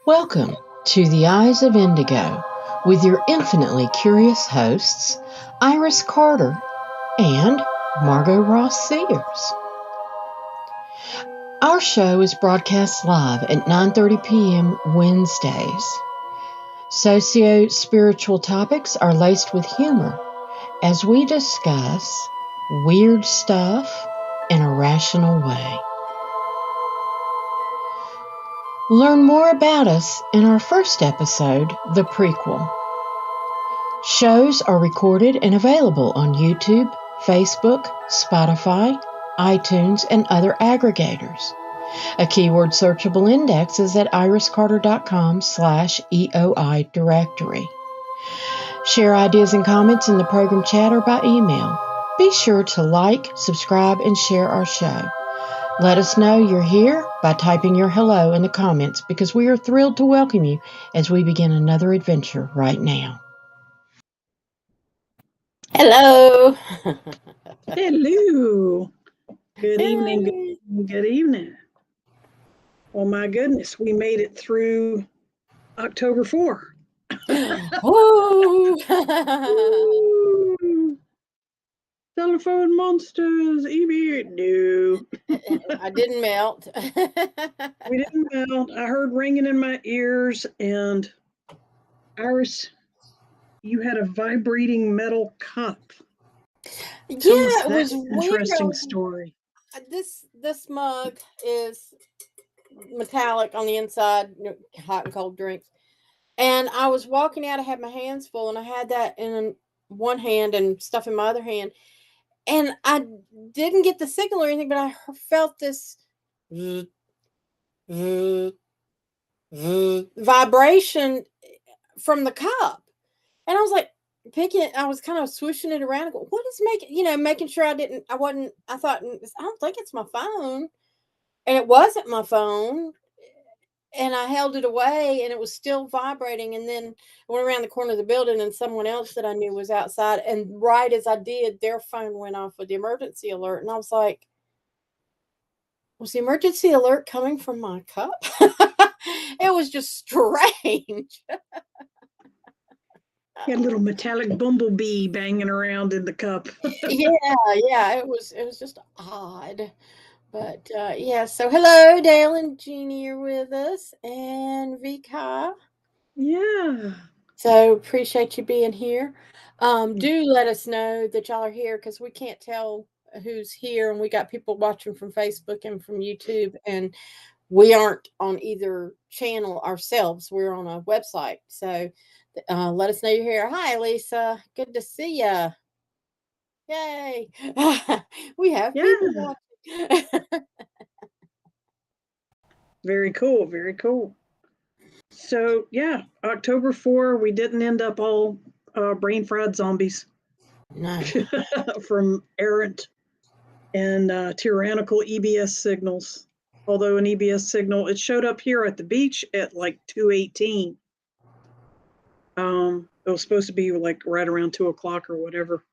Welcome to The Eyes of Indigo with your infinitely curious hosts, Iris Carter and Margot Ross Sears. Our show is broadcast live at 9:30 p.m. Wednesdays. Socio-spiritual topics are laced with humor as we discuss weird stuff in a rational way. Learn more about us in our first episode, The Prequel. Shows are recorded and available on YouTube, Facebook, Spotify, iTunes, and other aggregators. A keyword searchable index is at iriscarter.com/EOI directory. Share ideas and comments in the program chat or by email. Be sure to like, subscribe, and share our show. Let us know you're here by typing your hello in the comments because we are thrilled to welcome you as we begin another adventure right now. Hello. Hello. Good evening. Good evening. Oh my goodness, we made it through October 4. Woo. Ooh. Telephone monsters, EB. No. I didn't melt. We didn't melt. I heard ringing in my ears, and Iris, you had a vibrating metal cup. Tell us It was that interesting weird. story. This mug is metallic on the inside, hot and cold drinks. And I was walking out, I had my hands full, and I had that in one hand and stuff in my other hand. And I didn't get the signal or anything, but I felt this vibration from the cup. And I was like, I was kind of swishing it around. Go, what is making sure I thought, I don't think it's my phone. And it wasn't my phone. And I held it away and it was still vibrating. And then I went around the corner of the building and someone else that I knew was outside. And right as I did, their phone went off with the emergency alert. And I was like, was the emergency alert coming from my cup? It was just strange. You had a little metallic bumblebee banging around in the cup. Yeah. It was just odd. But so hello, Dale and Jeannie are with us, and Vika. Yeah. So appreciate you being here. Do let us know that y'all are here because we can't tell who's here, and we got people watching from Facebook and from YouTube, and we aren't on either channel ourselves. We're on a website, so let us know you're here. Hi, Lisa. Good to see you. Yay! We have people watching. Very cool. Very cool. So, yeah, October 4, we didn't end up all brain fried zombies. No. From errant and tyrannical EBS signals. Although an EBS signal, it showed up here at the beach at like 2:18. It was supposed to be like right around 2 o'clock or whatever.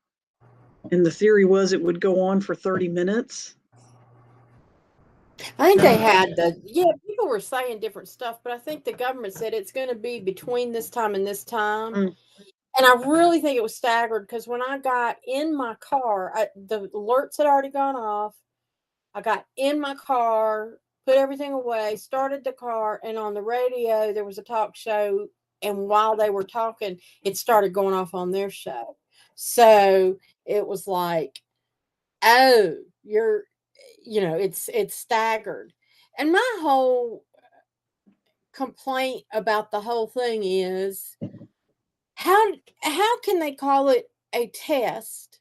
And the theory was it would go on for 30 minutes. I think they had people were saying different stuff, but I think the government said it's going to be between this time and this time. And I really think it was staggered because when I got in my car, the alerts had already gone off. I got in my car, put everything away, started the car, and on the radio, there was a talk show. And while they were talking, it started going off on their show. So it was like, oh, it's staggered. And my whole complaint about the whole thing is how can they call it a test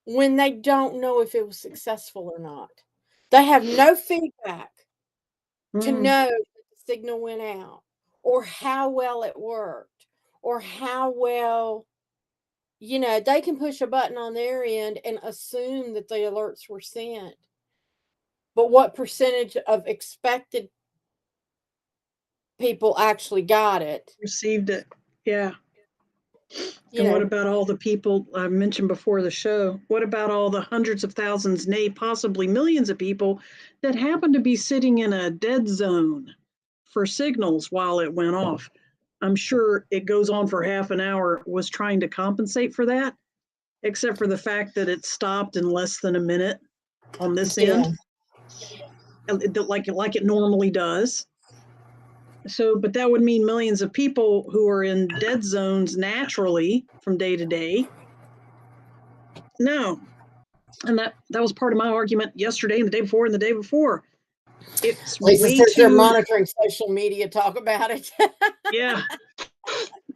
when they don't know if it was successful or not? They have no feedback to know that the signal went out or how well it worked or how well, they can push a button on their end and assume that the alerts were sent. But what percentage of expected people actually got it? Received it. Yeah. And what about all the people I mentioned before the show? What about all the hundreds of thousands, nay, possibly millions of people that happen to be sitting in a dead zone for signals while it went off. I'm sure it goes on for half an hour, was trying to compensate for that, except for the fact that it stopped in less than a minute on this end, like it normally does. So, but that would mean millions of people who are in dead zones naturally from day to day. No. And that was part of my argument yesterday and the day before and the day before. It's Lisa way says they're too, monitoring social media talk about it. yeah.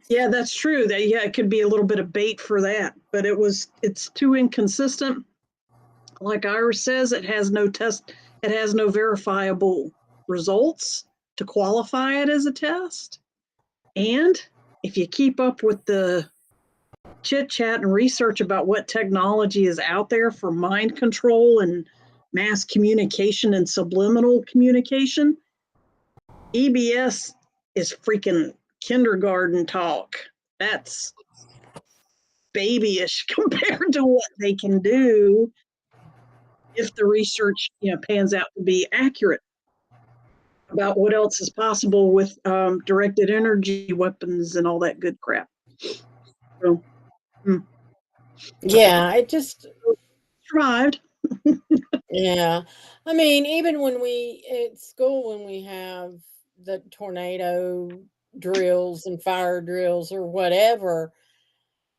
Yeah, that's true. That, yeah, it could be a little bit of bait for that, but it's too inconsistent. Like Iris says, it has no verifiable results to qualify it as a test. And if you keep up with the chit chat and research about what technology is out there for mind control and mass communication and subliminal communication, EBS is freaking kindergarten talk. That's babyish compared to what they can do if the research pans out to be accurate about what else is possible with directed energy weapons and all that good crap. So, yeah, it just survived. Yeah. I mean, even when at school, when we have the tornado drills and fire drills or whatever,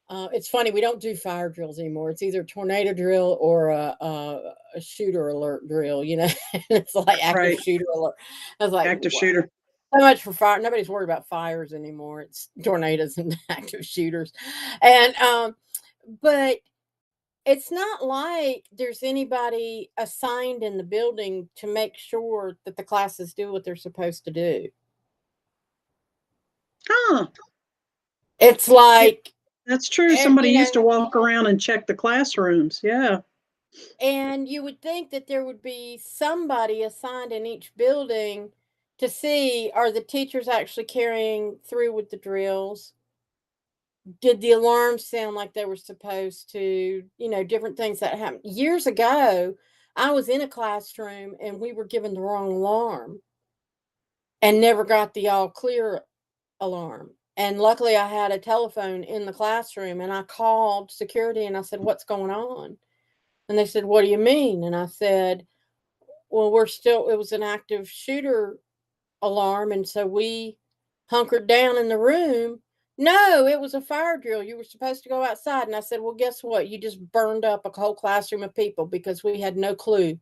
it's funny, we don't do fire drills anymore. It's either a tornado drill or a shooter alert drill, It's like active Right. shooter alert. I was like, Active wow. shooter. So much for fire. Nobody's worried about fires anymore. It's tornadoes and active shooters. And, but it's not like there's anybody assigned in the building to make sure that the classes do what they're supposed to do. Huh. It's like, that's true. Somebody used to walk around and check the classrooms. Yeah. And you would think that there would be somebody assigned in each building to see, are the teachers actually carrying through with the drills? Did the alarms sound like they were supposed to? Different things that happened. Years ago, I was in a classroom and we were given the wrong alarm and never got the all clear alarm. And luckily I had a telephone in the classroom and I called security and I said, "What's going on?" And they said, "What do you mean?" And I said, "Well, it was an active shooter alarm. And so we hunkered down in the room." "No, it was a fire drill. You were supposed to go outside." And I said, "Well, guess what? You just burned up a whole classroom of people because we had no clue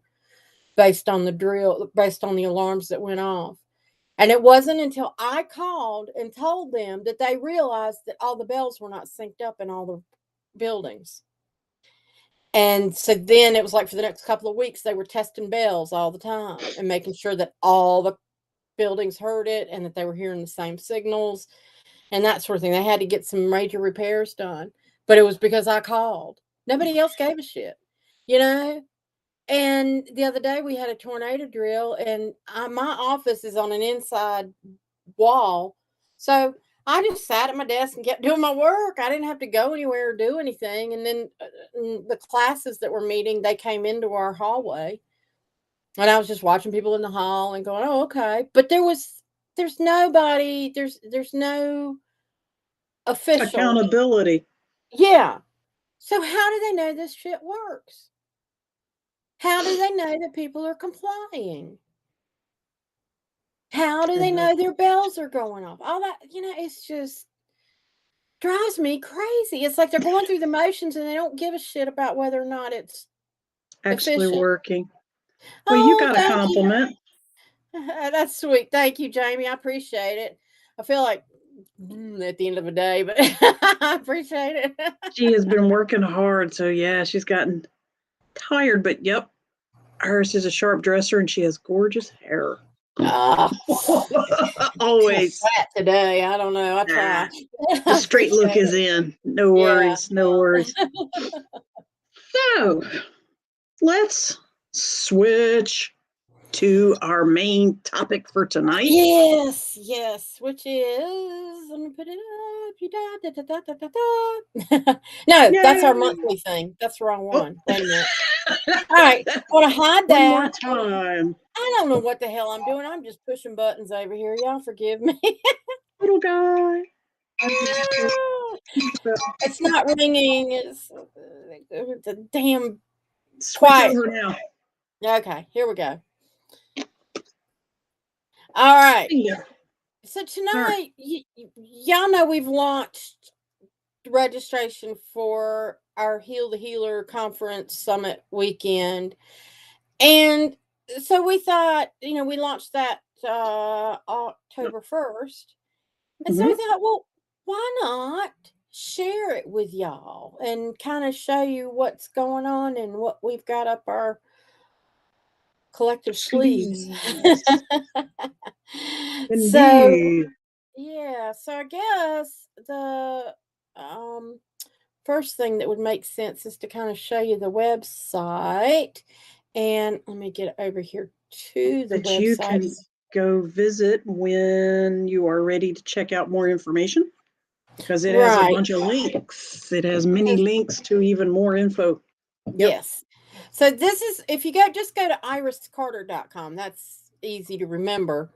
based on the alarms that went off." And it wasn't until I called and told them that they realized that all the bells were not synced up in all the buildings. And so then it was like for the next couple of weeks, they were testing bells all the time and making sure that all the buildings heard it and that they were hearing the same signals and that sort of thing. They had to get some major repairs done, but it was because I called. Nobody else gave a shit, And the other day we had a tornado drill and my office is on an inside wall. So I just sat at my desk and kept doing my work. I didn't have to go anywhere or do anything. And then the classes that were meeting, they came into our hallway. And I was just watching people in the hall and going, "Oh, okay." But there's nobody, there's no official accountability. Yeah. So how do they know this shit works? How do they know that people are complying? How do they know their bells are going off? All that, it's just drives me crazy. It's like they're going through the motions and they don't give a shit about whether or not it's actually efficient. working. Well, you got a compliment. That's sweet. Thank you, Jamie. I appreciate it. I feel like at the end of the day, but I appreciate it. She has been working hard, so yeah, she's gotten tired, but yep, hers is a sharp dresser and she has gorgeous hair. Always. Fat today. I don't know. I try. The straight look is in. No worries. Yeah. No worries. So let's switch to our main topic for tonight. Yes, which is, let me put it up. No, that's our Yay! monthly thing. That's the wrong Oh. one. Wait a minute. All right, I want to hide One more that. time. I don't know what the hell I'm doing. I'm just pushing buttons over here. Y'all forgive me. Little guy. It's not ringing. It's the damn Switch quiet. over now. Okay, here we go. All right. Yeah. So tonight, y'all know we've launched registration for our Heal the Healer Conference Summit weekend. And so we thought, we launched that October 1st. And so we thought, well, why not share it with y'all and kind of show you what's going on and what we've got up our collective sleeves. So, Indeed. yeah, so I guess the first thing that would make sense is to kind of show you the website. And let me get over here to the That website. you can go visit when you are ready to check out more information, because it has a bunch of links. It has many links to even more info. Yes. So this is, if you just go to iriscarter.com, that's easy to remember.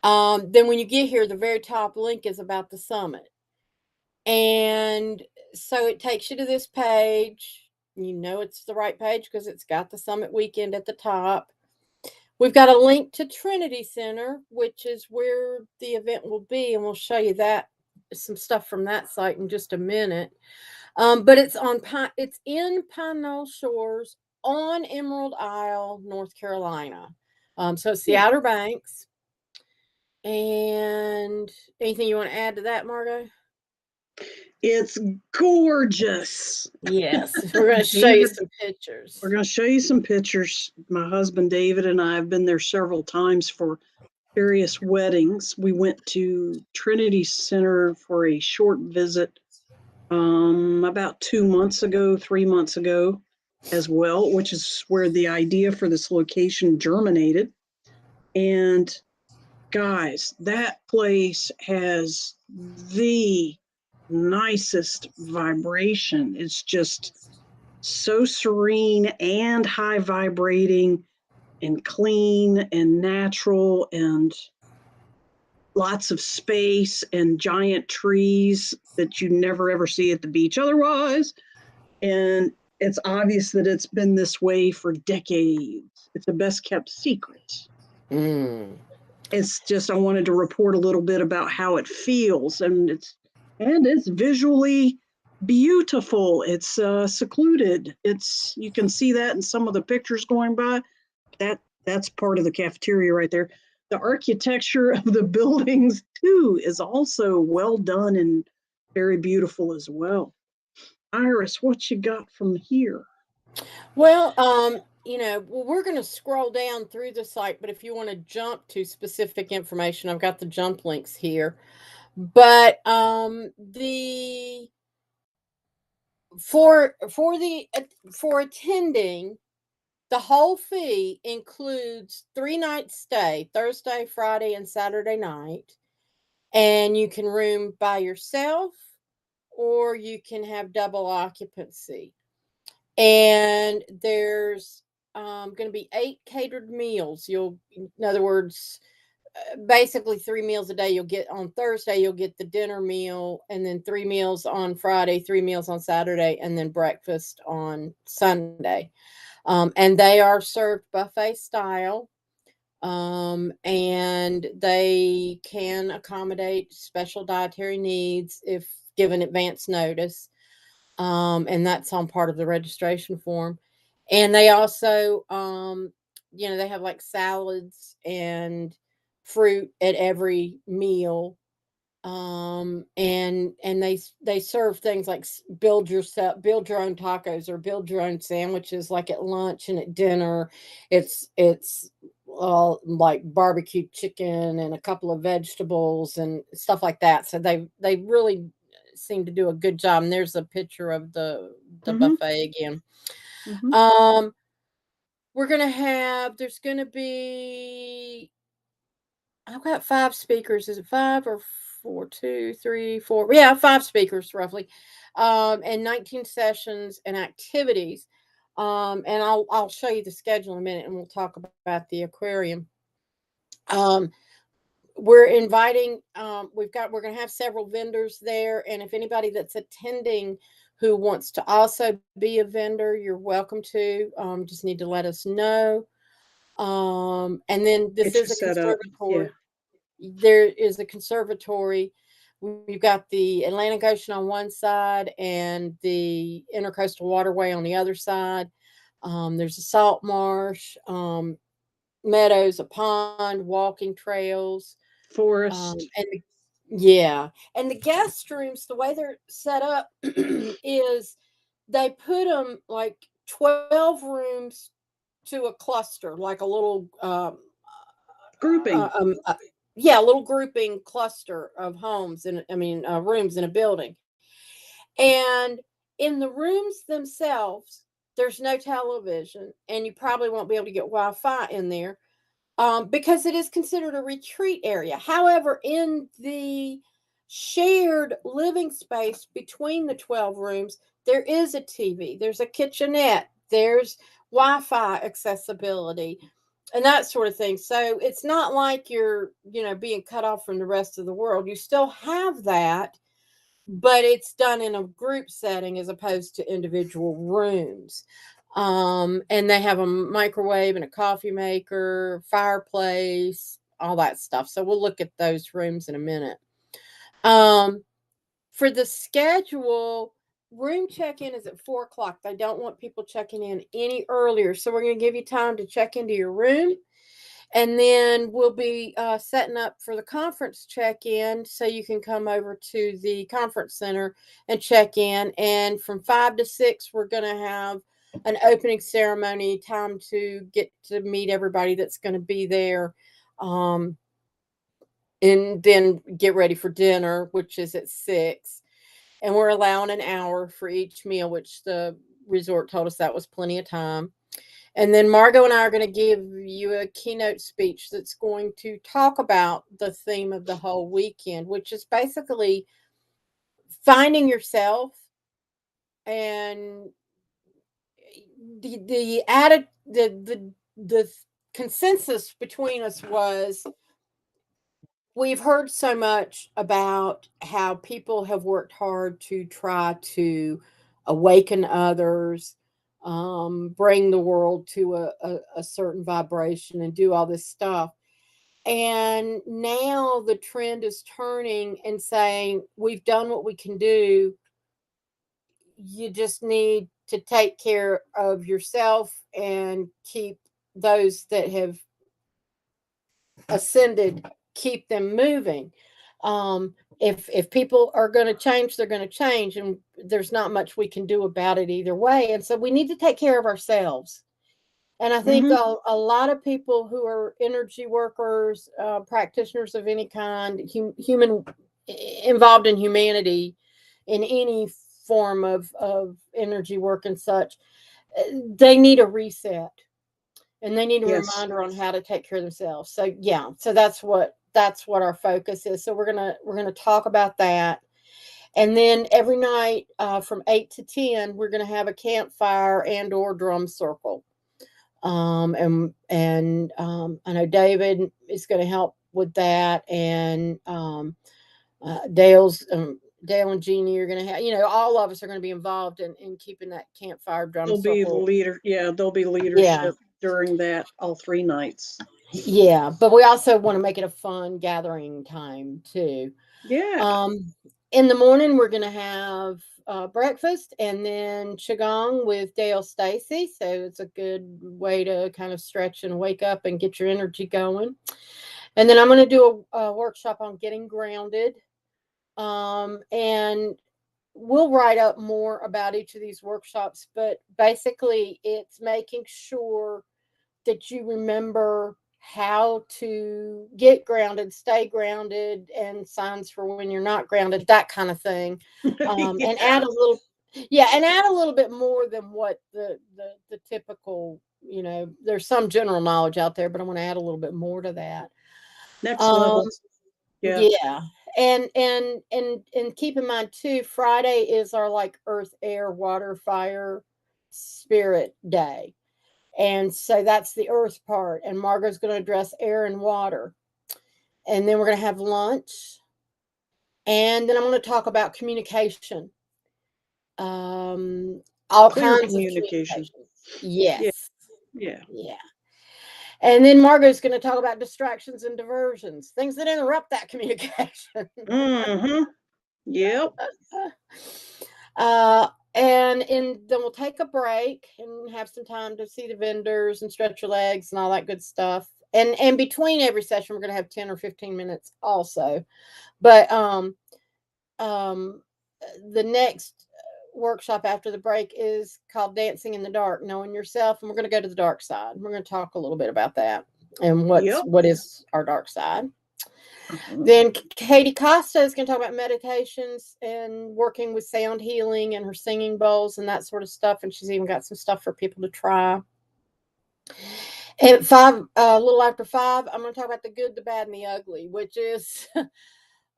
Then when you get here, the very top link is about the summit. And so it takes you to this page. You know it's the right page because it's got the summit weekend at the top. We've got a link to Trinity Center, which is where the event will be, and we'll show you that, some stuff from that site in just a minute. But it's in Pine Knoll Shores on Emerald Isle, North Carolina. So it's the Outer Banks. And anything you want to add to that, Margo? It's gorgeous. Yes, we're going to show you some pictures. We're going to show you some pictures. My husband David and I have been there several times for various weddings. We went to Trinity Center for a short visit about 2 months ago, 3 months ago as well, which is where the idea for this location germinated. And guys, that place has the nicest vibration. It's just so serene and high vibrating and clean and natural, and lots of space and giant trees that you never ever see at the beach otherwise. And it's obvious that it's been this way for decades. It's a best kept secret. It's just, I wanted to report a little bit about how it feels, and it's visually beautiful. It's secluded. You can see that in some of the pictures going by. That's part of the cafeteria right there. The architecture of the buildings too is also well done and very beautiful as well. Iris, what you got from here? Well, we're going to scroll down through the site, but if you want to jump to specific information, I've got the jump links here. But for attending, the whole fee includes 3-night stay, Thursday, Friday, and Saturday night. And you can room by yourself, or you can have double occupancy. And there's going to be 8 catered meals. In other words, basically 3 meals a day. You'll get on Thursday, you'll get the dinner meal, and then 3 meals on Friday, 3 meals on Saturday, and then breakfast on Sunday. And they are served buffet style. And they can accommodate special dietary needs if given advance notice. And that's on part of the registration form. And they also, they have like salads and fruit at every meal. And they serve things like build your own tacos or build your own sandwiches, like at lunch and at dinner. It's like barbecue chicken and a couple of vegetables and stuff like that. So they really seem to do a good job. And there's a picture of the buffet again. we're going to have, there's going to be, I've got 5 speakers. Is it 5 or 4? 2, 3, 4. Yeah, 5 speakers roughly, and 19 sessions and activities. And I'll show you the schedule in a minute, and we'll talk about the aquarium. We're inviting. We're going to have several vendors there, and if anybody that's attending who wants to also be a vendor, you're welcome to. Just need to let us know. And then this Get you is a set up. conservatory. There is a conservatory. We've got the Atlantic Ocean on one side and the Intercoastal Waterway on the other side. There's a salt marsh, meadows, a pond, walking trails, Forest. and the guest rooms. The way they're set up is they put them like 12 rooms to a cluster, like a little Grouping. a little grouping cluster of homes and rooms in a building. And in the rooms themselves, there's no television, and you probably won't be able to get Wi-Fi in there, because it is considered a retreat area. However, in the shared living space between the 12 rooms, there is a TV, there's a kitchenette, there's Wi-Fi accessibility, and that sort of thing. So it's not like you're, being cut off from the rest of the world. You still have that, but it's done in a group setting as opposed to individual rooms. And they have a microwave and a coffee maker, fireplace, all that stuff. So we'll look at those rooms in a minute. For the schedule, room check-in is at 4:00. They don't want people checking in any earlier. So we're going to give you time to check into your room. And then we'll be setting up for the conference check-in, so you can come over to the conference center and check in. And from 5 to 6, we're going to have an opening ceremony, time to get to meet everybody that's going to be there. And then get ready for dinner, which is at 6. And we're allowing an hour for each meal, which the resort told us that was plenty of time. And then Margot and I are going to give you a keynote speech that's going to talk about the theme of the whole weekend, which is basically finding yourself. And the consensus between us was, we've heard so much about how people have worked hard to try to awaken others, bring the world to a certain vibration and do all this stuff. And now the trend is turning and saying, we've done what we can do. You just need to take care of yourself and keep those that have ascended, keep them moving. If people are going to change, they're going to change, and there's not much we can do about it either way. And so we need to take care of ourselves. And I think a lot of people who are energy workers, practitioners of any kind, human involved in humanity in any form of energy work and such, they need a reset. And they need a reminder on how to take care of themselves. So yeah, so that's what our focus is. So we're gonna talk about that. And then every night from 8 to 10, we're gonna have a campfire and or drum circle. And I know David is going to help with that, and Dale and Jeannie are going to have, all of us are going to be involved in keeping that campfire drum circle. Be the leader. Yeah, there'll be leadership during that all 3 nights. Yeah, but we also want to make it a fun gathering time too. Yeah. In the morning, we're going to have breakfast and then Qigong with Dale Stacy. So it's a good way to kind of stretch and wake up and get your energy going. And then I'm going to do a workshop on getting grounded. And we'll write up more about each of these workshops, but basically it's making sure that you remember how to get grounded, stay grounded, and signs for when you're not grounded, that kind of thing. And add a little bit more than what the typical there's some general knowledge out there, but I want to add a little bit more to that. Next level. Um, Yeah. yeah. And keep in mind too, Friday is our like earth, air, water, fire, spirit day. And so that's the earth part. And Margot's going to address air and water. And then we're going to have lunch. And then I'm going to talk about communication. All Clear kinds of communication. communication. Yes. Yeah. Yeah. And then Margot's going to talk about distractions and diversions, things that interrupt that communication. Mm-hmm. Yep. And then we'll take a break and have some time to see the vendors and stretch your legs and all that good stuff. And between every session, we're going to have 10 or 15 minutes also. But the next workshop after the break is called Dancing in the Dark, Knowing Yourself. And we're going to go to the dark side. We're going to talk a little bit about that and what is our dark side. Then Katie Costa is going to talk about meditations and working with sound healing and her singing bowls and that sort of stuff. And she's even got some stuff for people to try. At 5, a little after 5, I'm going to talk about the good, the bad, and the ugly, which is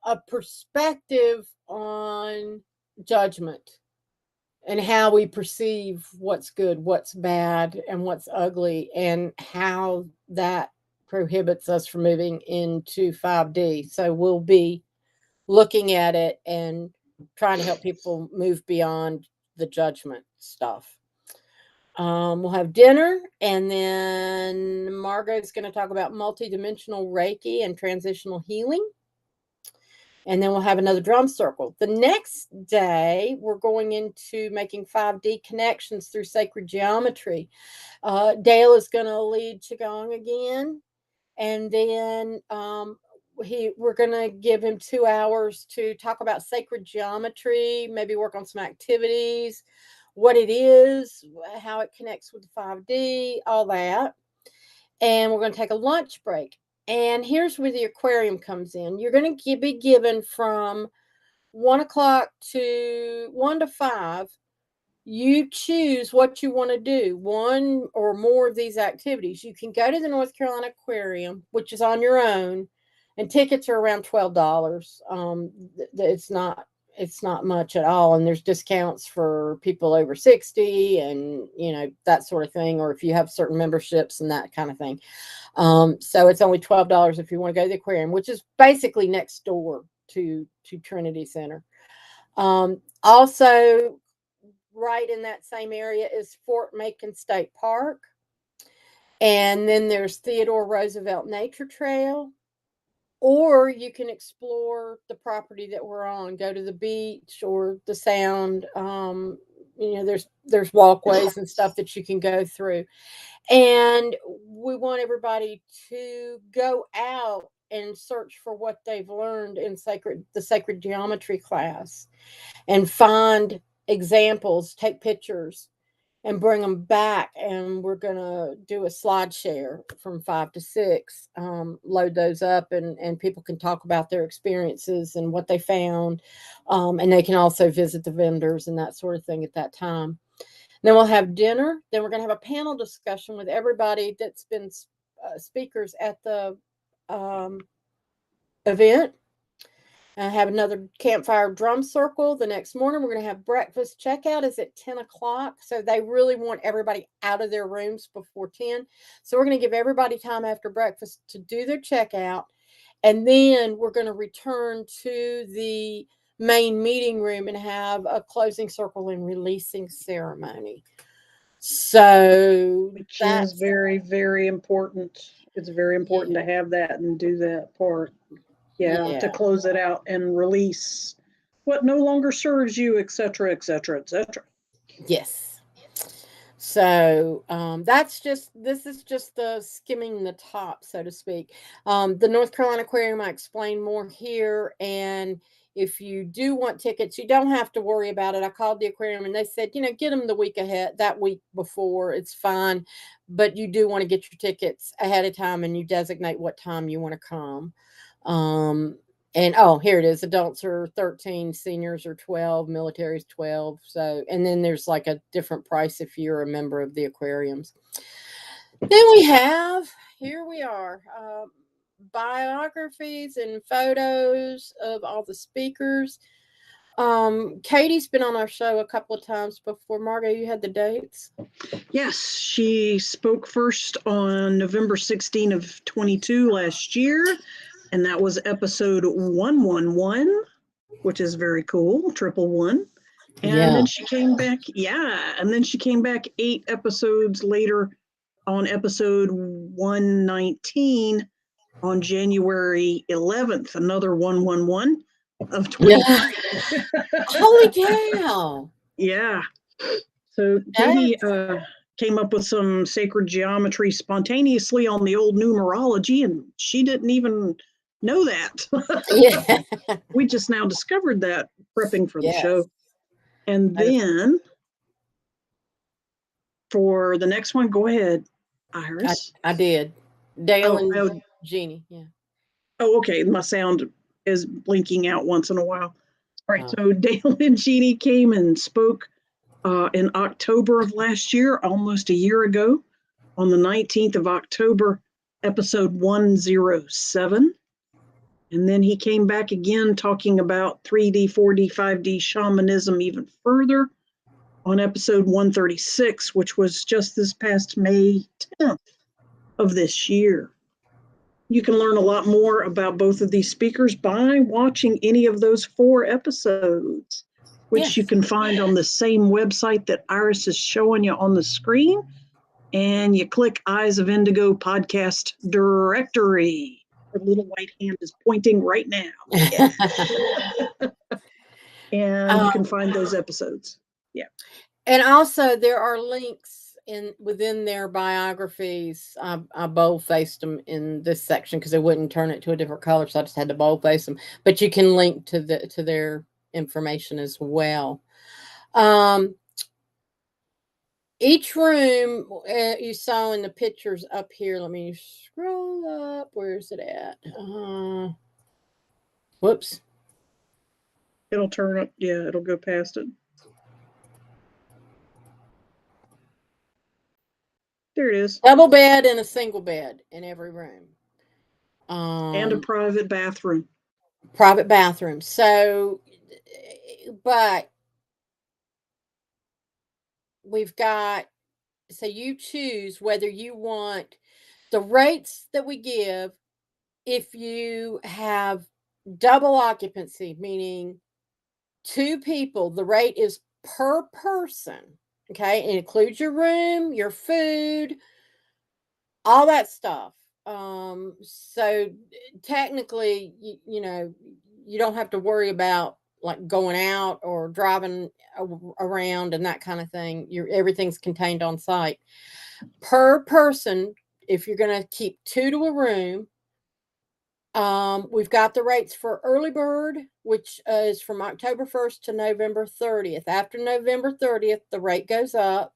a perspective on judgment and how we perceive what's good, what's bad, and what's ugly, and how that prohibits us from moving into 5D. So we'll be looking at it and trying to help people move beyond the judgment stuff. We'll have dinner, and then Margot's going to talk about multidimensional Reiki and transitional healing. And then we'll have another drum circle. The next day, we're going into making 5D connections through sacred geometry. Dale is going to lead Qigong again. And then we're going to give him 2 hours to talk about sacred geometry, maybe work on some activities, what it is, how it connects with the 5D, all that. And we're going to take a lunch break. And here's where the aquarium comes in. You're going to be given from 1 o'clock to 1 to 5. You choose what you want to do, one or more of these activities. You can go to the North Carolina Aquarium, which is on your own, and tickets are around $12. It's not much at all, and there's discounts for people over 60 and that sort of thing, or if you have certain memberships and that kind of thing. So it's only $12 if you want to go to the aquarium, which is basically next door to Trinity Center. Also right in that same area is Fort Macon State Park, and then there's Theodore Roosevelt Nature Trail. Or you can explore the property that we're on, go to the beach or the sound. There's walkways and stuff that you can go through. And we want everybody to go out and search for what they've learned in the sacred geometry class and find examples, take pictures, and bring them back. And we're going to do a slide share from 5 to 6, load those up, and people can talk about their experiences and what they found. And they can also visit the vendors and that sort of thing at that time. Then we'll have dinner. Then we're going to have a panel discussion with everybody that's been speakers at the event. I have another campfire drum circle the next morning. We're going to have breakfast. Checkout is at 10 o'clock. So they really want everybody out of their rooms before 10. So we're going to give everybody time after breakfast to do their checkout. And then we're going to return to the main meeting room and have a closing circle and releasing ceremony. So which is very, very important. It's very important to have that and do that part. Yeah, to close it out and release what no longer serves you, et cetera, et cetera, et cetera. Yes. So this is just the skimming the top, so to speak. The North Carolina Aquarium, I explain more here. And if you do want tickets, you don't have to worry about it. I called the aquarium and they said, get them the week ahead, that week before. It's fine. But you do want to get your tickets ahead of time, and you designate what time you want to come. And here it is. Adults are 13, seniors are 12, military is 12. So, and then there's like a different price if you're a member of the aquariums. Then here we are, biographies and photos of all the speakers. Katie's been on our show a couple of times before. Margo, you had the dates? Yes, she spoke first on November 16 of 22 last year, and that was episode 111, which is very cool, 111. And then she came back, and then she came back 8 episodes later on episode 119 on January 11th, another 111 of 23. Holy cow. Yeah. So Katie came up with some sacred geometry spontaneously on the old numerology, and she didn't even know that. Yeah. We just now discovered that prepping for the show. And then for the next one, go ahead, Iris. I did. Dale and Jeannie. Yeah. Oh, okay. My sound is blinking out once in a while. All right. So Dale and Jeannie came and spoke in October of last year, almost a year ago, on the 19th of October, episode 107. And then he came back again talking about 3D, 4D, 5D shamanism even further on episode 136, which was just this past May 10th of this year. You can learn a lot more about both of these speakers by watching any of those 4 episodes, which you can find on the same website that Iris is showing you on the screen. And you click Eyes of Indigo podcast directory. Her little white hand is pointing right now. Yeah. And you can find those episodes. Yeah. And also there are links within their biographies. I bold-faced them in this section because I wouldn't turn it to a different color, so I just had to bold-face them. But you can link to their information as well. Each room you saw in the pictures up here. Let me scroll up. Where's it at? Whoops. It'll turn up. Yeah, it'll go past it. There it is. Double bed and a single bed in every room. And a private bathroom. Private bathroom. So, but we've got, so you choose whether you want the rates that we give. If you have double occupancy, meaning 2 people, the rate is per person. Okay. It includes your room, your food, all that stuff. So technically, you know, you don't have to worry about like going out or driving around and that kind of thing. Everything's contained on site. Per person, if you're going to keep 2 to a room, we've got the rates for early bird, which is from October 1st to November 30th. After November 30th, the rate goes up.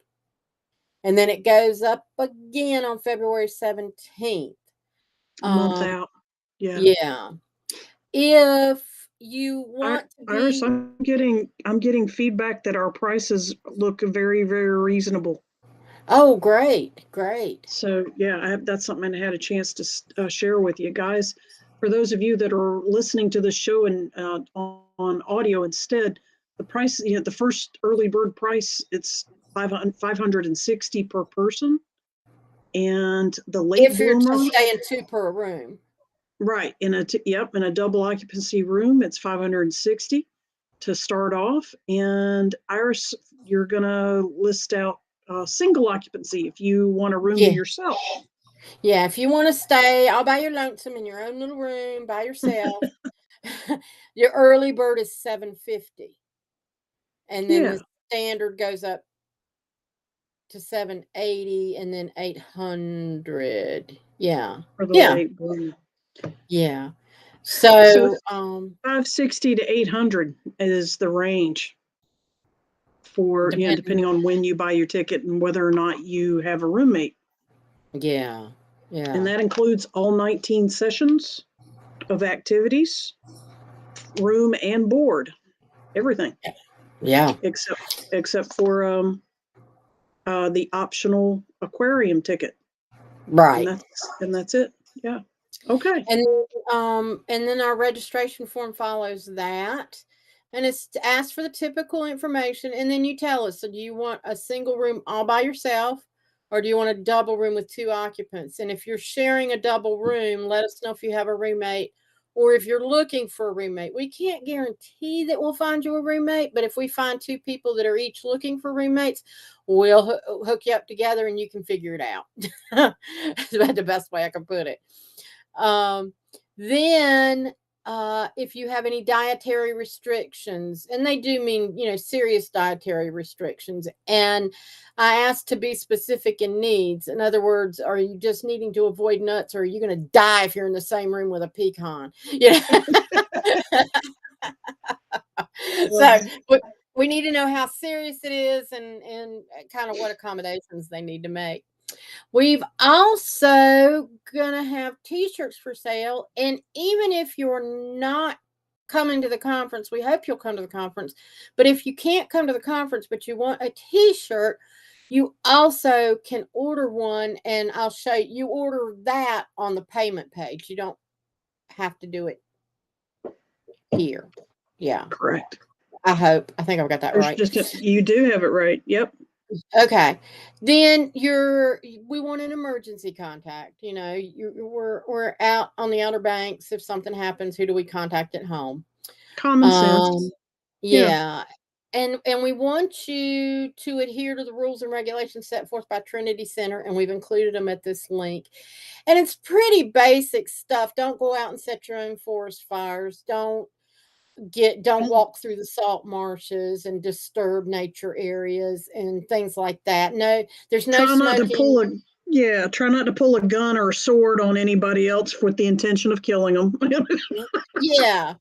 And then it goes up again on February 17th. A month out. Yeah. Yeah. If you want to be... Iris, I'm getting feedback that our prices look very, very reasonable. Oh, great. So yeah, that's something I had a chance to share with you guys. For those of you that are listening to the show and on audio instead, the price, the first early bird price, it's $560 per person, and the late if you're bloomer, staying 2 per room, right? In a double occupancy room, it's $560 to start off. And Iris, you're gonna list out single occupancy if you want a room to yourself. Yeah, if you want to stay all by your lonesome in your own little room by yourself, your early bird is $750, and then the standard goes up to $780, and then $800. Yeah, for the late bloomer. Yeah. So $560 to $800 is the range for depending on when you buy your ticket and whether or not you have a roommate. Yeah. And that includes all 19 sessions of activities, room and board, everything. Yeah. Except for the optional aquarium ticket. Right. And that's it. Yeah. Okay. And then our registration form follows that. And it's to ask for the typical information. And then you tell us, so do you want a single room all by yourself? Or do you want a double room with 2 occupants? And if you're sharing a double room, let us know if you have a roommate or if you're looking for a roommate. We can't guarantee that we'll find you a roommate, but if we find 2 people that are each looking for roommates, we'll hook you up together and you can figure it out. That's about the best way I can put it. Then if you have any dietary restrictions, and they do mean, serious dietary restrictions, and I asked to be specific in needs. In other words, are you just needing to avoid nuts, or are you going to die if you're in the same room with a pecan? So we need to know how serious it is and kind of what accommodations they need to make. We've also gonna have t-shirts for sale. And even if you're not coming to the conference, we hope you'll come to the conference. But if you can't come to the conference, but you want a t-shirt, you also can order one, and I'll show you. You order that on the payment page. You don't have to do it here. Yeah. Correct. I think I've got that right. You do have it right. Yep. Okay. Then we want an emergency contact. We're out on the Outer Banks. If something happens, who do we contact at home? Common sense. Yeah. And we want you to adhere to the rules and regulations set forth by Trinity Center, and we've included them at this link. And it's pretty basic stuff. Don't go out and set your own forest fires. Don't walk through the salt marshes and disturb nature areas and things like that. No, there's no smoking. Try not to pull a gun or a sword on anybody else with the intention of killing them. Yeah.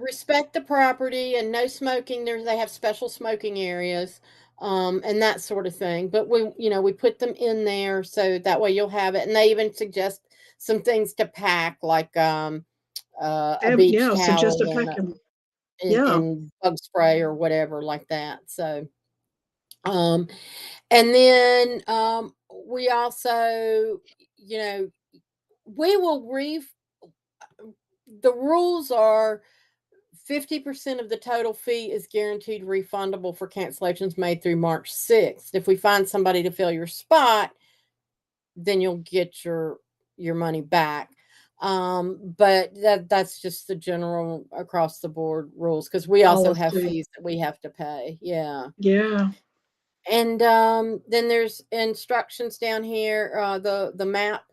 Respect the property, and no smoking. They have special smoking areas, and that sort of thing. But we put them in there so that way you'll have it. And they even suggest some things to pack, like a beach towel and bug spray or whatever like that. So, and then we also, we will the rules are 50% of the total fee is guaranteed refundable for cancellations made through March 6th. If we find somebody to fill your spot, then you'll get your money back. But that's just the general across the board rules, because we also have fees that we have to pay. Yeah. Yeah. And then there's instructions down here. The map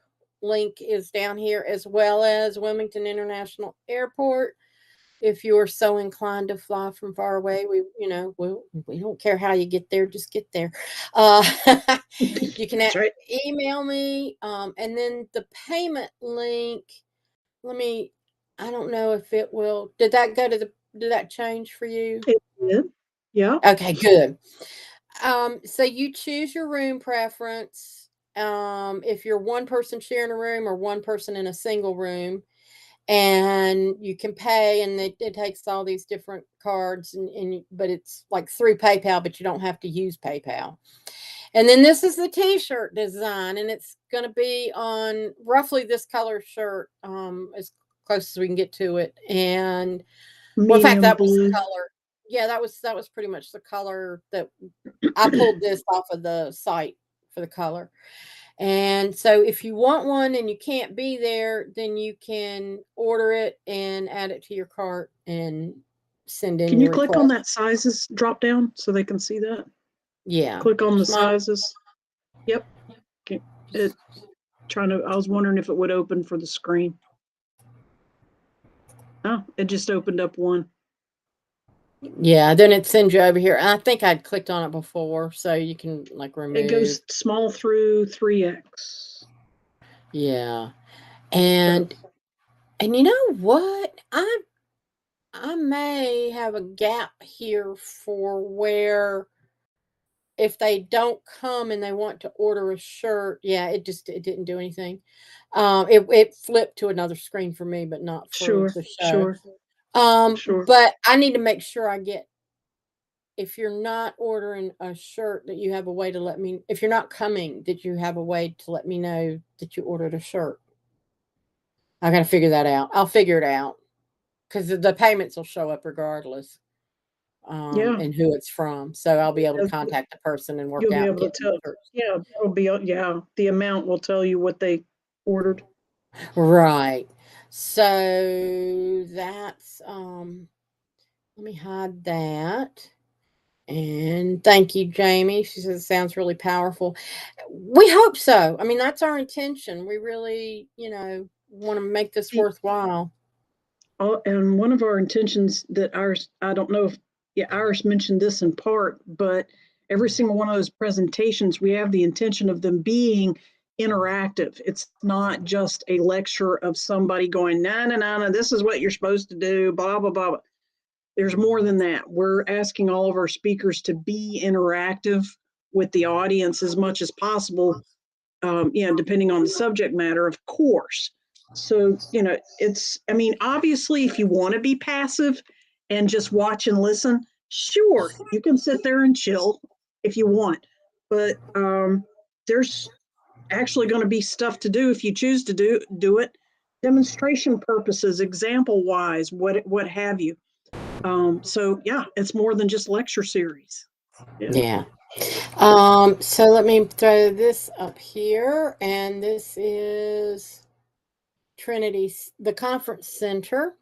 link is down here, as well as Wilmington International Airport. If you're so inclined to fly from far away, we don't care how you get there, just get there. You can email me, and then the payment link. I don't know if it will. Did that change for you? It did. Yeah. Okay, good. So you choose your room preference. If you're one person sharing a room or one person in a single room, and you can pay, and it takes all these different cards, but it's like through PayPal, but you don't have to use PayPal. And then this is the t-shirt design, and it's going to be on roughly this color shirt, as close as we can get to it. And in fact, that was the color. Yeah, that was pretty much the color that I pulled this off of the site for the color. And so if you want one and you can't be there, then you can order it and add it to your cart and send in. Can you click on that sizes drop down so they can see that? Yeah. Click on the sizes. Yep. I was wondering if it would open for the screen. Oh, it just opened up one. Yeah, then it sends you over here. I think I'd clicked on it before, so you can remove. It goes small through 3X. Yeah. And you know what? I may have a gap here for where if they don't come and they want to order a shirt, it didn't do anything. It flipped to another screen for me, but not for the show. Sure. But I need to make sure I get if you're not ordering a shirt, that you have a way to let me, if you're not coming, that you have a way to let me know that you ordered a shirt. I got to figure that out. I'll figure it out because the payments will show up regardless, Yeah. and who it's from. So I'll be able to contact the person and work You'll be out. able to tell. Yeah, it'll be, the amount will tell you what they ordered. Right. So that's let me hide that. And thank you, Jamie. She says it sounds really powerful. We hope so. I mean, that's our intention. We really, want to make this worthwhile. Oh, and one of our intentions that ours, I don't know if Iris mentioned this in part, but every single one of those presentations, we have the intention of them being interactive. It's not just a lecture of somebody going, no, this is what you're supposed to do, blah, blah, blah. There's more than that. We're asking all of our speakers to be interactive with the audience as much as possible, depending on the subject matter, of course. So, obviously, if you want to be passive and just watch and listen, sure, you can sit there and chill if you want. But there's actually going to be stuff to do if you choose to do it. Demonstration purposes, example wise, what have you. So yeah, it's more than just lecture series. Yeah. So let me throw this up here, and this is Trinity, the conference center.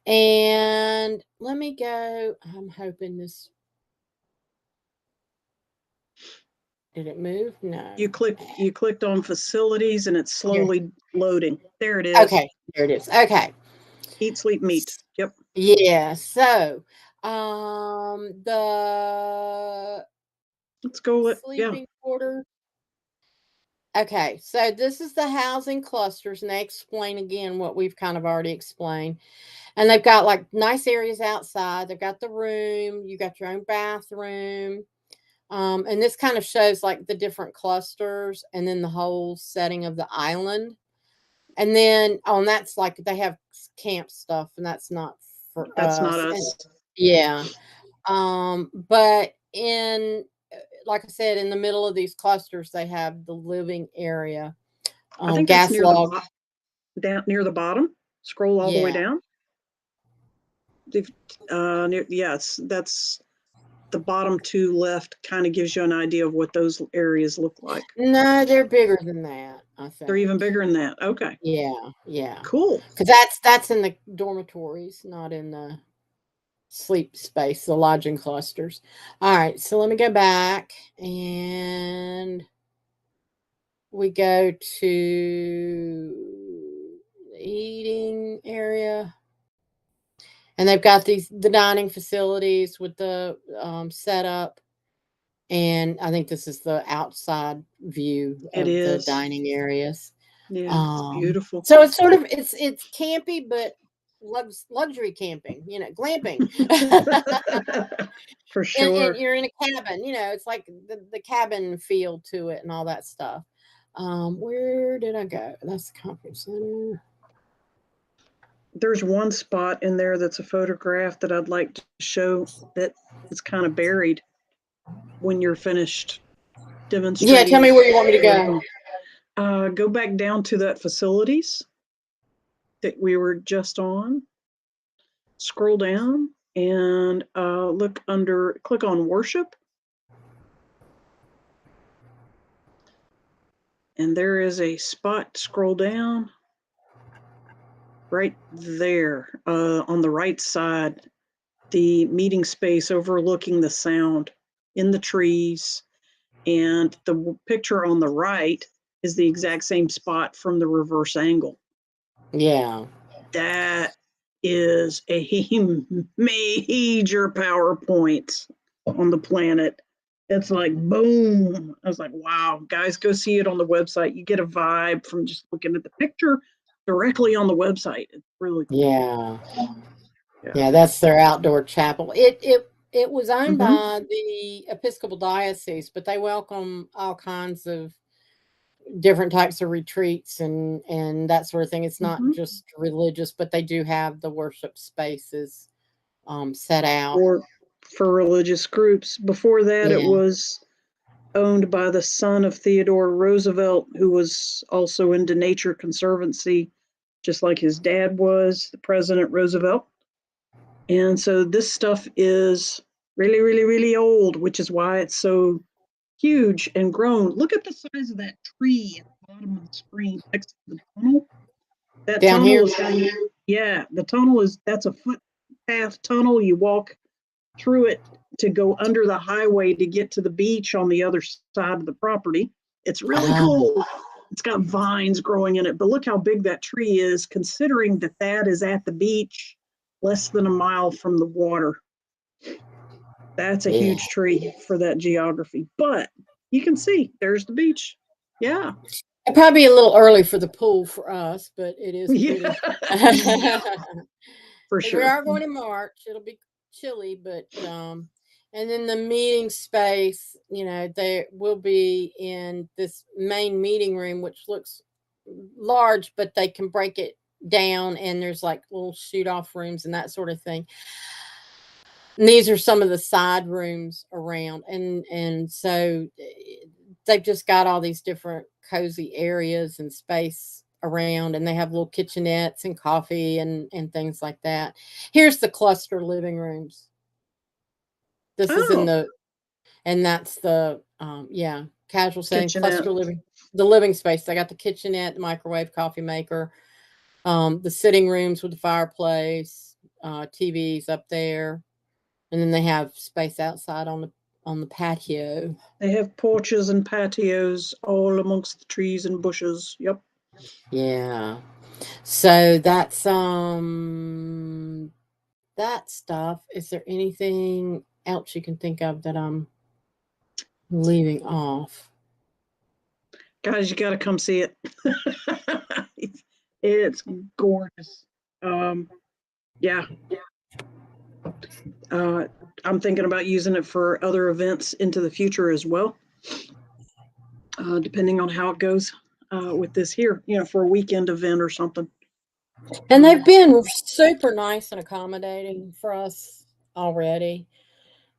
And let me go. I'm hoping this. Did it move? No. You clicked on facilities, and it's slowly loading. There it is. Okay, there it is. Okay. Eat, sleep, meet. Yep. Yeah. So, the let's go. Sleeping quarters. Okay, so this is the housing clusters, and they explain again what we've kind of already explained. And they've got like nice areas outside. They've got the room. You got your own bathroom. And this kind of shows like the different clusters and then the whole setting of the island. And then that's like they have camp stuff, and that's not for us. That's not us. Yeah. But like I said, in the middle of these clusters, they have the living area. I think gas that's log down near the bottom. Scroll all the way down. Yes, that's the bottom two left. Kind of gives you an idea of what those areas look like. No, they're bigger than that. I think they're even bigger than that. Okay. Yeah. Cool. Because that's in the dormitories, not in the sleep space, the lodging clusters. All right, so let me go back, and we go to the eating area, and they've got the dining facilities with the setup, and I think this is the outside view of the dining areas. Yeah, it's beautiful. So it's sort of it's campy, but luxury camping, glamping. For sure. And you're in a cabin, it's like the cabin feel to it and all that stuff. Where did I go? That's the conference center. There's one spot in there that's a photograph that I'd like to show that is kind of buried when you're finished demonstrating. Yeah, tell me where you want me to go. Go back down to that facilities that we were just on. Scroll down and click on worship. And there is a spot, scroll down, right there on the right side, the meeting space overlooking the sound in the trees. And the picture on the right is the exact same spot from the reverse angle. Yeah. That is a major PowerPoint on the planet. It's like, boom. I was like, wow, guys, go see it on the website. You get a vibe from just looking at the picture directly on the website. It's really cool. Yeah, that's their outdoor chapel. It was owned by the Episcopal Diocese, but they welcome all kinds of different types of retreats and that sort of thing. It's not just religious, but they do have the worship spaces set out. for religious groups. Before that, it Yeah. was owned by the son of Theodore Roosevelt, who was also into nature conservancy, just like his dad was, the President Roosevelt. And so this stuff is really, really, really old, which is why it's so huge and grown. Look at the size of that tree at the bottom of the screen next to the tunnel. That Down tunnel here? is, yeah, the tunnel is, that's a footpath tunnel. You walk through it to go under the highway to get to the beach on the other side of the property. It's really cool. It's got vines growing in it, but look how big that tree is, considering that that is at the beach, less than a mile from the water. That's a Yeah. huge tree for that geography, but you can see there's the beach. Yeah. It'd probably be a little early for the pool for us, but it is pretty. Yeah, for 'Cause we sure. are going in March. It'll be chilly, but and then the meeting space, they will be in this main meeting room, which looks large, but they can break it down, and there's like little shoot off rooms and that sort of thing. And these are some of the side rooms around, and so they've just got all these different cozy areas and space around, and they have little kitchenettes and coffee and things like that. Here's the cluster living rooms. This is in Oh, the and that's the yeah, casual setting kitchenette. cluster living, the living space. They got the kitchenette, the microwave, coffee maker, the sitting rooms with the fireplace, TVs up there, and then they have space outside on the patio. They have porches and patios all amongst the trees and bushes. Yep. Yeah. So that's that stuff. Is there anything else you can think of that I'm leaving off? Guys, you got to come see it. It's gorgeous. Yeah. I'm thinking about using it for other events into the future as well, depending on how it goes with this here, for a weekend event or something. And they've been super nice and accommodating for us already.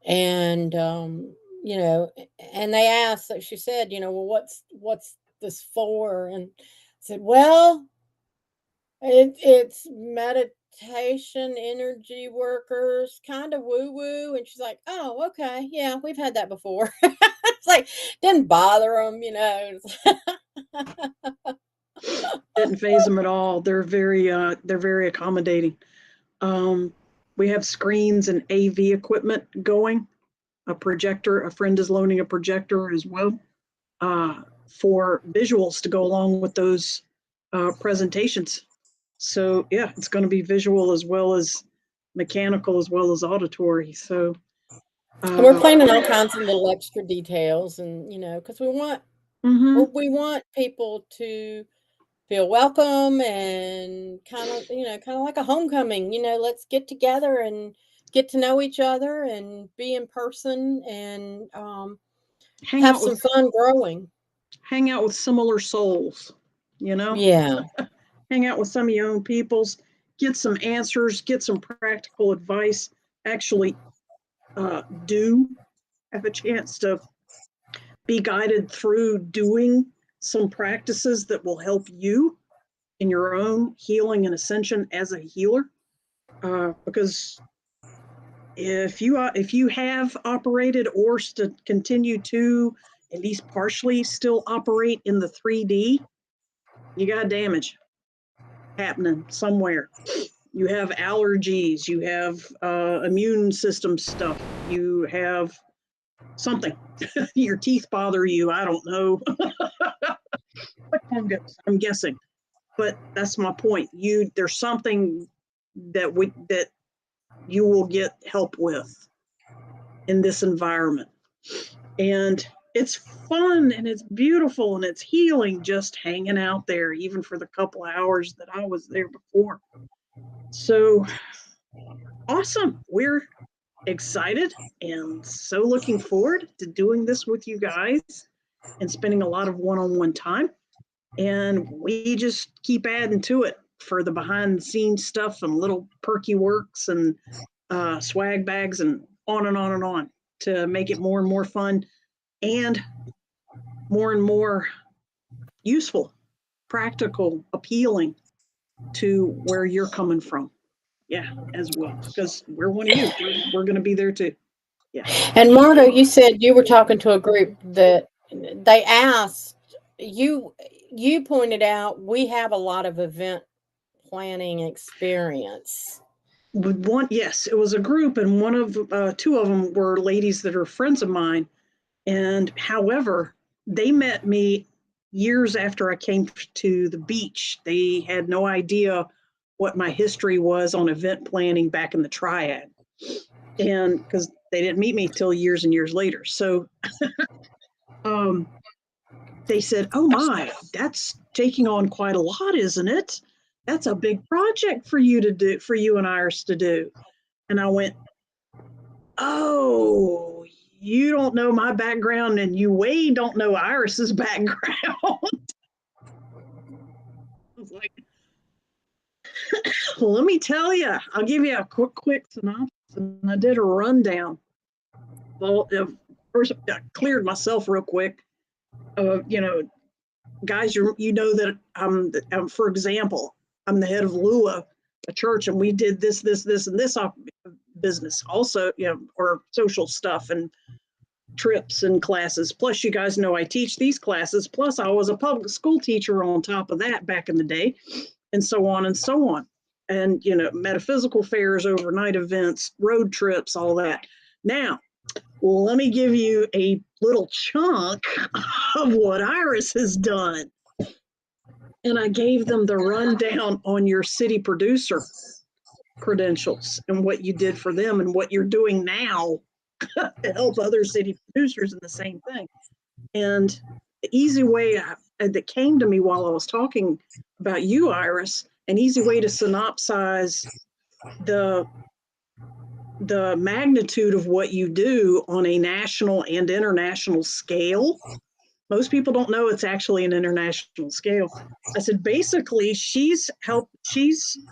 And and they asked, so she said, well, what's this for? And I said, well, it's meditation, energy workers, kind of woo woo. And she's like, oh, okay, yeah, we've had that before. It's like, didn't bother them, Didn't phase them at all. They're very accommodating. We have screens and AV equipment going. A projector. A friend is loaning a projector as well for visuals to go along with those presentations. So yeah, it's going to be visual as well as mechanical as well as auditory. So And we're planning all kinds of little extra details, and because we want people to feel welcome and kind of like a homecoming. Let's get together and get to know each other and be in person and have some fun growing. Hang out with similar souls, Yeah. hang out with some of your own peoples, get some answers, get some practical advice, actually do have a chance to be guided through doing some practices that will help you in your own healing and ascension as a healer. Because if you have operated or continue to at least partially still operate in the 3D, you got damage happening somewhere. You have allergies, you have immune system stuff, you have something. Your teeth bother you, I don't know. I'm guessing, but that's my point. There's something that you will get help with in this environment, and it's fun and it's beautiful and it's healing just hanging out there, even for the couple of hours that I was there before. So awesome. We're excited and so looking forward to doing this with you guys and spending a lot of one-on-one time. And we just keep adding to it for the behind the scenes stuff and little perky works and swag bags and on and on and on to make it more and more fun and more useful, practical, appealing to where you're coming from. Yeah, as well, because we're one of you. We're going to be there too. Yeah. And Margo, you said you were talking to a group that they asked you. You pointed out we have a lot of event planning experience. With one, yes, it was a group, and one of two of them were ladies that are friends of mine. And however, they met me years after I came to the beach. They had no idea what my history was on event planning back in the Triad, and because they didn't meet me till years and years later. So they said, "Oh my, that's taking on quite a lot, isn't it? That's a big project for you to do, for you and Iris to do." And I went, "Oh, you don't know my background, and you way don't know Iris's background." I was like, well, let me tell you, I'll give you a quick synopsis. And I did a rundown. Well, first, I cleared myself real quick. Guys, you know that for example, I'm the head of Lula, a church, and we did this, and this business also, or social stuff and trips and classes. Plus, you guys know I teach these classes. Plus, I was a public school teacher on top of that back in the day, and so on and so on. And, metaphysical fairs, overnight events, road trips, all that. Now, let me give you a little chunk of what Iris has done. And I gave them the rundown on your city producer credentials and what you did for them and what you're doing now to help other city producers in the same thing. And the easy way that came to me while I was talking about you, Iris, an easy way to synopsize the magnitude of what you do on a national and international scale. Most people don't know it's actually an international scale. I said, basically, she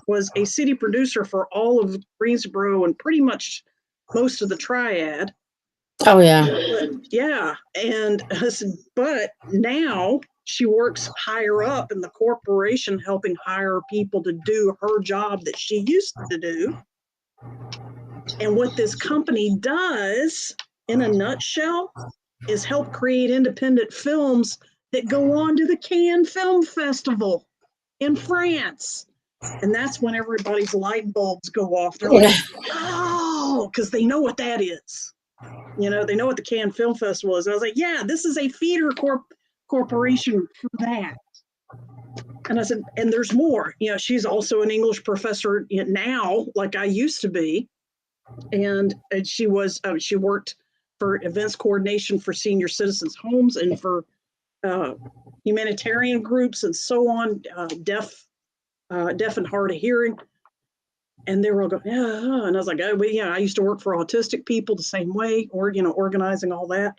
was a city producer for all of Greensboro and pretty much most of the Triad. Oh, yeah. Yeah. And I said, but now she works higher up in the corporation, helping hire people to do her job that she used to do. And what this company does, in a nutshell, is help create independent films that go on to the Cannes Film Festival in France. And that's when everybody's light bulbs go off. They're like, oh, because they know what that is. They know what the Cannes Film Festival is. And I was like, yeah, this is a feeder corporation for that. And I said, and there's more. She's also an English professor now, like I used to be. And she worked for events coordination for senior citizens' homes and for humanitarian groups and so on, deaf and hard of hearing. And they were all going, yeah. And I was like, oh, but yeah, I used to work for autistic people the same way, or, organizing all that.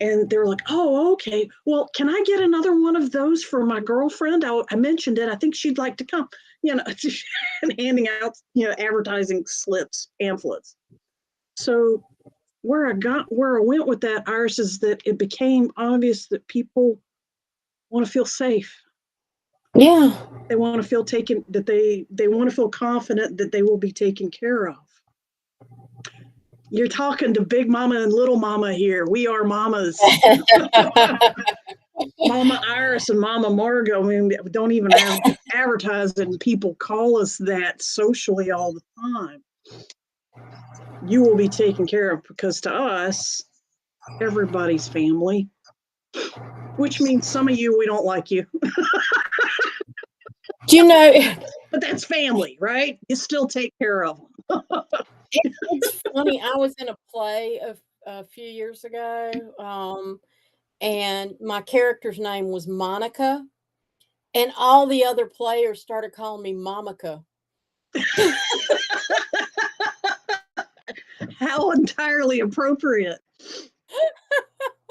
And they were like, oh, okay. Well, can I get another one of those for my girlfriend? I mentioned it. I think she'd like to come, and handing out, advertising slips, pamphlets. So where I went with that, Iris, is that it became obvious that people want to feel safe. Yeah. They want to feel taken, that they want to feel confident that they will be taken care of. You're talking to Big Mama and Little Mama here. We are mamas. Mama Iris and Mama Margo. I mean, we don't even advertise it, and people call us that socially all the time. You will be taken care of, because to us, everybody's family, which means some of you, we don't like you. But that's family, right? You still take care of them. It's funny. I was in a play a few years ago, and my character's name was Monica, and all the other players started calling me Momica. How entirely appropriate.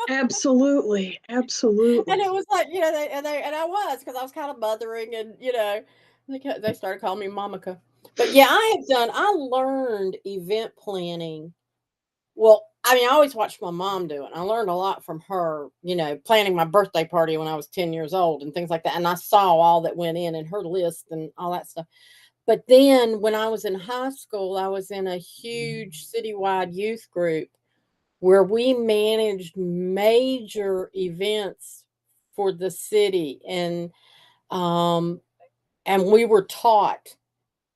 Absolutely. And it was like, and I was, because I was kind of mothering, and they started calling me Momica. But yeah, I learned event planning Well, I mean, I always watched my mom do it. I learned a lot from her, planning my birthday party when I was 10 years old and things like that. And I saw all that went in and her list and all that stuff. But then when I was in high school, I was in a huge citywide youth group where we managed major events for the city. Um, and we were taught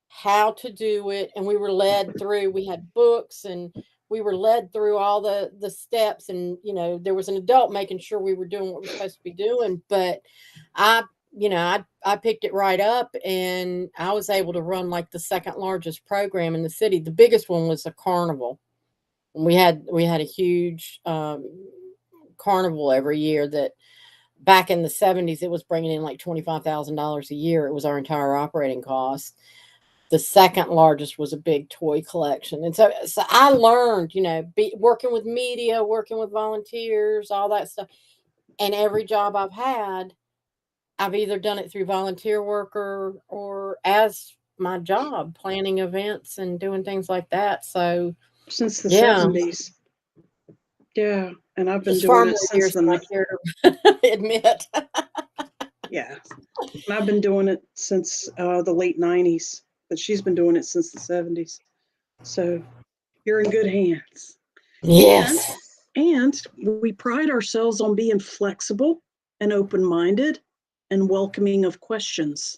how to do it, and we were led through. We had books, and we were led through all the steps, and there was an adult making sure we were doing what we're supposed to be doing. But I I picked it right up, and I was able to run like the second largest program in the city. The biggest one was a carnival. We had a huge carnival every year that back in the 70s it was bringing in like $25,000 a year. It was our entire operating cost. The second largest was a big toy collection. And so I learned, working with media, working with volunteers, all that stuff. And every job I've had, I've either done it through volunteer work or as my job, planning events and doing things like that. So Since the yeah, 70s. Yeah. And I've been it's far doing more it since years than I the, care to admit. yeah. And I've been doing it since the late 90s, but she's been doing it since the 70s. So you're in good hands. Yes. And we pride ourselves on being flexible and open-minded and welcoming of questions.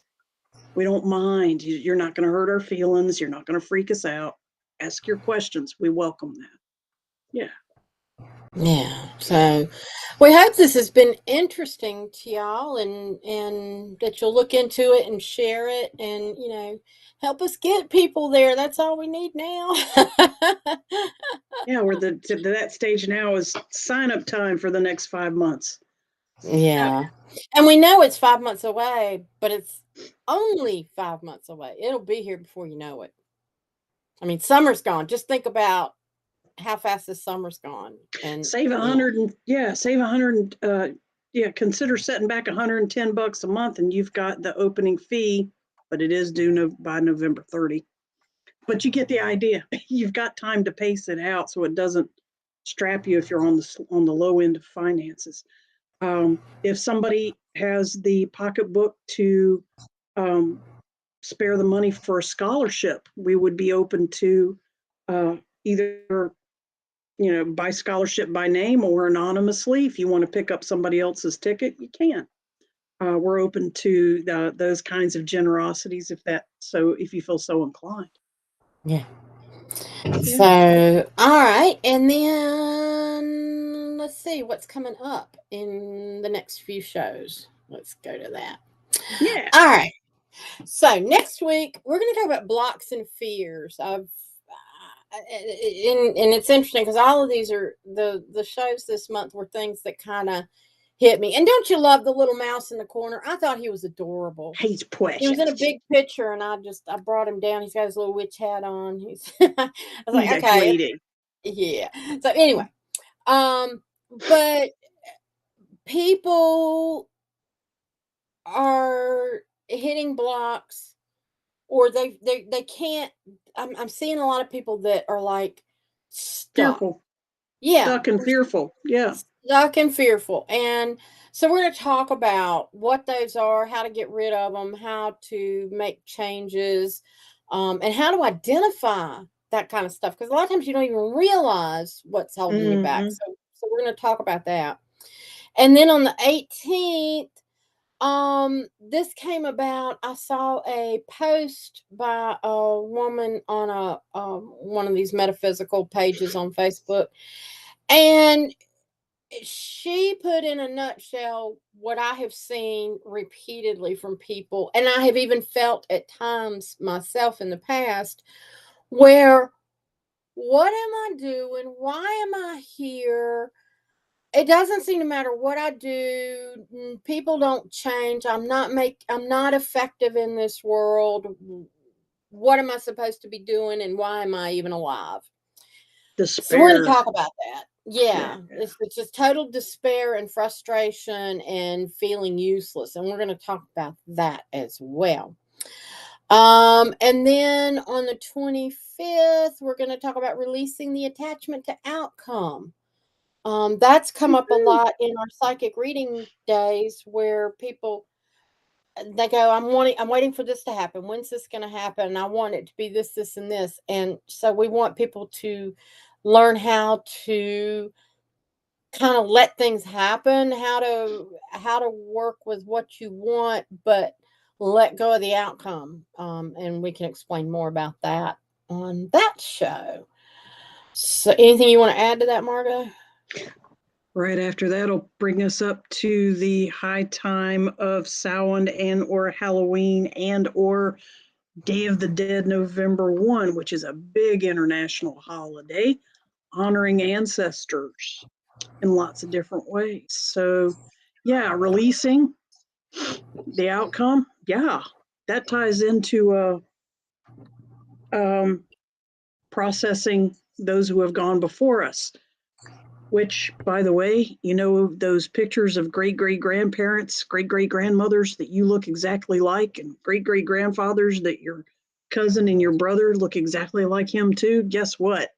We don't mind. You're not going to hurt our feelings. You're not going to freak us out. Ask your questions. We welcome that. Yeah. Yeah. So we hope this has been interesting to y'all and that you'll look into it and share it and, help us get people there. That's all we need now. Yeah, we're to that stage now is sign up time for the next 5 months. Yeah. And we know it's 5 months away, but it's only 5 months away. It'll be here before you know it. I mean, summer's gone. Just think about how fast this summer's gone. And Save 100 and save 100 consider setting back $110 a month and you've got the opening fee, but it is due by November 30. But you get the idea. You've got time to pace it out so it doesn't strap you if you're on the low end of finances. If somebody has the pocketbook to spare the money for a scholarship, we would be open to either by scholarship by name or anonymously. If you want to pick up somebody else's ticket, you can. We're open to those kinds of generosities if you feel so inclined. yeah. So, all right. And then let's see what's coming up in the next few shows. Let's go to that. Yeah. All right. So, next week, we're going to talk about blocks and fears. And it's interesting because all of these are the shows this month were things that kind of hit me. And don't you love the little mouse in the corner? I thought he was adorable. He's precious. He was in a big picture, and I brought him down. He's got his little witch hat on. I was like, okay, yeah. So anyway, but people are hitting blocks, or they can't. I'm seeing a lot of people that are like stuck. Fearful. Yeah, stuck and fearful. Yeah. Stuck and fearful. And so we're going to talk about what those are, how to get rid of them, how to make changes, and how to identify that kind of stuff. Because a lot of times you don't even realize what's holding you back. So we're going to talk about that. And then on the 18th, this came about. I saw a post by a woman on one of these metaphysical pages on Facebook, and she put in a nutshell what I have seen repeatedly from people, and I have even felt at times myself in the past, where what am I doing? Why am I here? It doesn't seem to matter what I do. People don't change. I'm not effective in this world. What am I supposed to be doing, and why am I even alive? Despair. So we're going to talk about that. Yeah. It's just total despair and frustration and feeling useless. And we're going to talk about that as well. And then on the 25th, we're going to talk about releasing the attachment to outcome. That's come up a lot in our psychic reading days where people, they go, I'm waiting for this to happen. When's this going to happen? And I want it to be this, this, and this. And so we want people to learn how to kind of let things happen, how to work with what you want, but let go of the outcome. And we can explain more about that on that show. So anything you want to add to that, Margo? Right after that'll bring us up to the high time of Samhain and or Halloween and or Day of the Dead, November 1, which is a big international holiday honoring ancestors in lots of different ways. So yeah, releasing the outcome, yeah, that ties into processing those who have gone before us. Which, by the way, you know, those pictures of great-great-grandparents, great-great-grandmothers that you look exactly like, and great-great-grandfathers that your cousin and your brother look exactly like him too, guess what?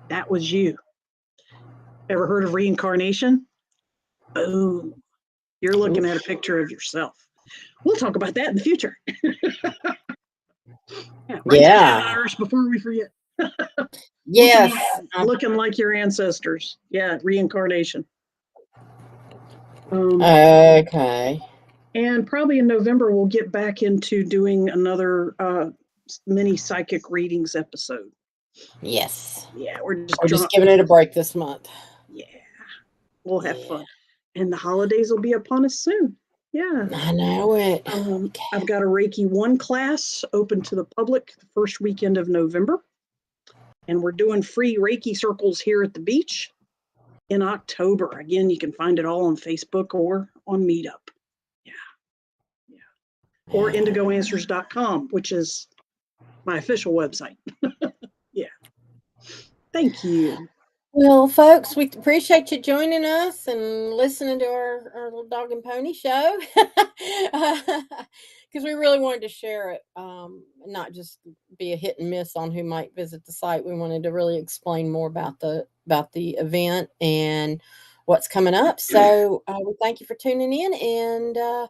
That was you. Ever heard of reincarnation? Boom. You're looking at a picture of yourself. We'll talk about that in the future. Write that down, Iris, before we forget. Yes. Looking like your ancestors. Yeah, reincarnation. Okay. And probably in November, we'll get back into doing another mini psychic readings episode. Yes. Yeah, we're just giving it a break this month. Yeah, we'll have fun. And the holidays will be upon us soon. Yeah. I know it. I've got a Reiki 1 class open to the public the first weekend of November. And we're doing free Reiki circles here at the beach in October. Again, you can find it all on Facebook or on Meetup. Yeah. Or indigoanswers.com, which is my official website. Yeah. Thank you. Well, folks, we appreciate you joining us and listening to our little dog and pony show. Because we really wanted to share it, not just be a hit and miss on who might visit the site. We wanted to really explain more about the event and what's coming up. So we thank you for tuning in and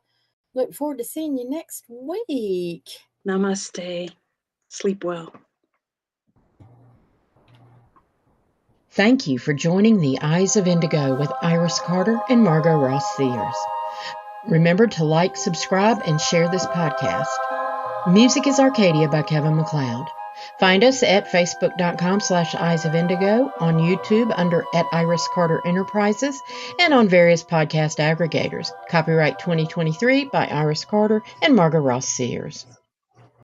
look forward to seeing you next week. Namaste. Sleep well. Thank you for joining the Eyes of Indigo with Iris Carter and Margo Ross Sears. Remember to like, subscribe, and share this podcast. Music is Arcadia by Kevin MacLeod. Find us at facebook.com/Eyes of Indigo, on YouTube under @Iris Carter Enterprises, and on various podcast aggregators. Copyright 2023 by Iris Carter and Margo Ross Sears.